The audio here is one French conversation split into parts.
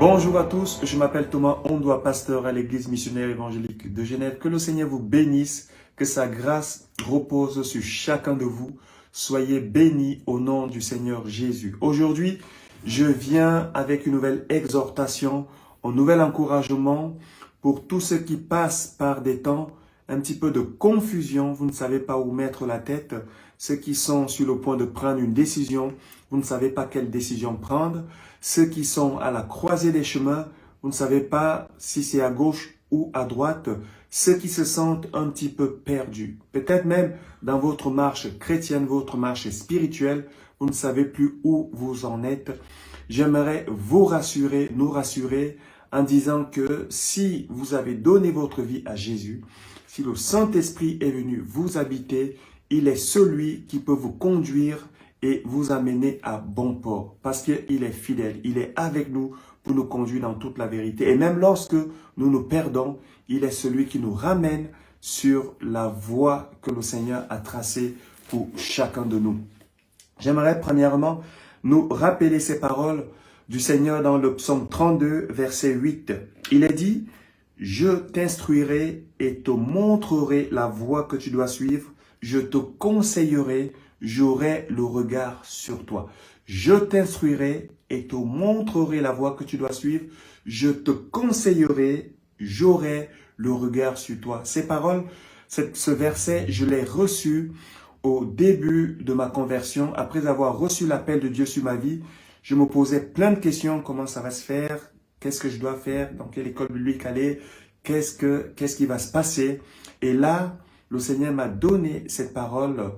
Bonjour à tous, je m'appelle Thomas Ondoa, pasteur à l'église missionnaire évangélique de Genève. Que le Seigneur vous bénisse, que sa grâce repose sur chacun de vous. Soyez bénis au nom du Seigneur Jésus. Aujourd'hui, je viens avec une nouvelle exhortation, un nouvel encouragement pour tous ceux qui passent par des temps un petit peu de confusion. Vous ne savez pas où mettre la tête. Ceux qui sont sur le point de prendre une décision, vous ne savez pas quelle décision prendre. Ceux qui sont à la croisée des chemins, vous ne savez pas si c'est à gauche ou à droite. Ceux qui se sentent un petit peu perdus. Peut-être même dans votre marche chrétienne, votre marche spirituelle, vous ne savez plus où vous en êtes. J'aimerais vous rassurer, nous rassurer en disant que si vous avez donné votre vie à Jésus, si le Saint-Esprit est venu vous habiter, il est celui qui peut vous conduire et vous amener à bon port. Parce qu'il est fidèle, il est avec nous pour nous conduire dans toute la vérité. Et même lorsque nous nous perdons, il est celui qui nous ramène sur la voie que le Seigneur a tracée pour chacun de nous. J'aimerais premièrement nous rappeler ces paroles du Seigneur dans le psaume 32, verset 8. Il est dit, « Je t'instruirai et te montrerai la voie que tu dois suivre. Je te conseillerai, j'aurai le regard sur toi. » Je t'instruirai et te montrerai la voie que tu dois suivre. Je te conseillerai, j'aurai le regard sur toi. Ces paroles, ce verset, je l'ai reçu au début de ma conversion. Après avoir reçu l'appel de Dieu sur ma vie, je me posais plein de questions. Comment ça va se faire? Qu'est-ce que je dois faire? Dans quelle école biblique aller? Qu'est-ce qui va se passer? Et là, le Seigneur m'a donné cette parole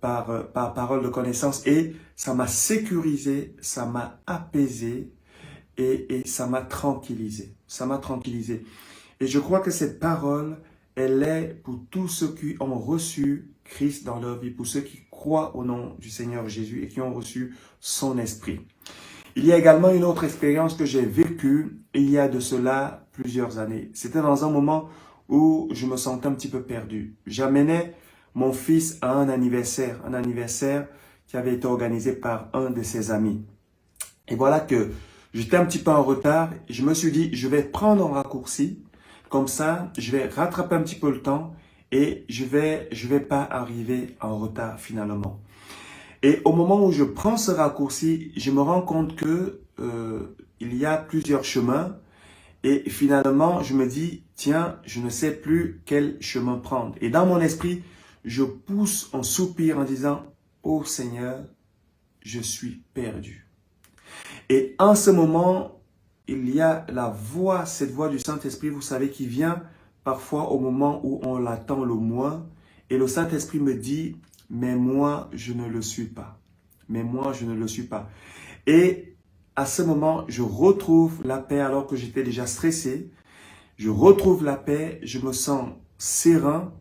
par parole de connaissance et ça m'a sécurisé, ça m'a apaisé et ça m'a tranquillisé. Ça m'a tranquillisé. Et je crois que cette parole, elle est pour tous ceux qui ont reçu Christ dans leur vie, pour ceux qui croient au nom du Seigneur Jésus et qui ont reçu son esprit. Il y a également une autre expérience que j'ai vécue il y a de cela plusieurs années. C'était dans un moment où je me sentais un petit peu perdu. J'amenais mon fils à un anniversaire qui avait été organisé par un de ses amis. Et voilà que j'étais un petit peu en retard. Je me suis dit, je vais prendre un raccourci. Comme ça, je vais rattraper un petit peu le temps et je vais pas arriver en retard finalement. Et au moment où je prends ce raccourci, je me rends compte que il y a plusieurs chemins. Et finalement, je me dis, tiens, je ne sais plus quel chemin prendre. Et dans mon esprit, je pousse un soupir en disant, ô Seigneur, je suis perdu. Et en ce moment, il y a la voix, cette voix du Saint-Esprit, vous savez, qui vient parfois au moment où on l'attend le moins. Et le Saint-Esprit me dit, mais moi, je ne le suis pas. Mais moi, je ne le suis pas. Et à ce moment, je retrouve la paix alors que j'étais déjà stressé. Je retrouve la paix, je me sens serein.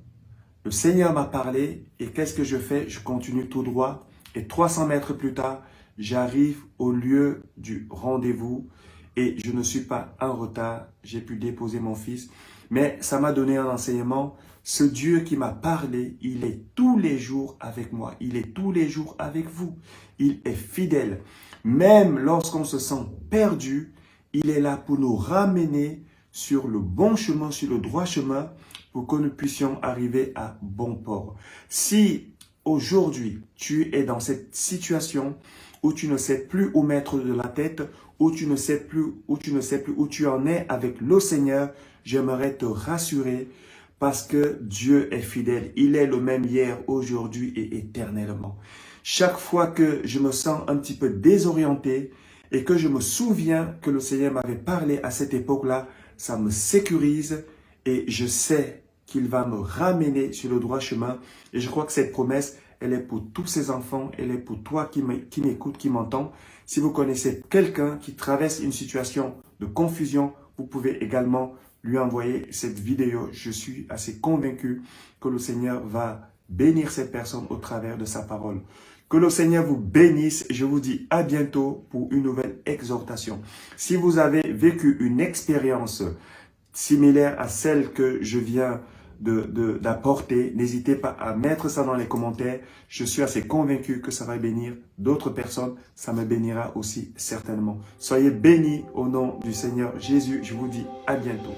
Le Seigneur m'a parlé et qu'est-ce que je fais? Je continue tout droit. Et 300 mètres plus tard, j'arrive au lieu du rendez-vous et je ne suis pas en retard. J'ai pu déposer mon fils. Mais ça m'a donné un enseignement. Ce Dieu qui m'a parlé, il est tous les jours avec moi. Il est tous les jours avec vous. Il est fidèle. Même lorsqu'on se sent perdu, il est là pour nous ramener sur le bon chemin, sur le droit chemin, pour que nous puissions arriver à bon port. Si aujourd'hui, tu es dans cette situation où tu ne sais plus où mettre de la tête, où tu ne sais plus où tu en es avec le Seigneur, j'aimerais te rassurer parce que Dieu est fidèle. Il est le même hier, aujourd'hui et éternellement. Chaque fois que je me sens un petit peu désorienté et que je me souviens que le Seigneur m'avait parlé à cette époque-là, ça me sécurise et je sais qu'il va me ramener sur le droit chemin. Et je crois que cette promesse, elle est pour tous ces enfants, elle est pour toi qui m'écoute, qui m'entend. Si vous connaissez quelqu'un qui traverse une situation de confusion, vous pouvez également lui envoyer cette vidéo. Je suis assez convaincu que le Seigneur va bénir cette personne au travers de sa parole. Que le Seigneur vous bénisse. Je vous dis à bientôt pour une nouvelle exhortation. Si vous avez vécu une expérience similaire à celle que je viens d'apporter. N'hésitez pas à mettre ça dans les commentaires. Je suis assez convaincu que ça va bénir d'autres personnes. Ça me bénira aussi certainement. Soyez bénis au nom du Seigneur Jésus. Je vous dis à bientôt.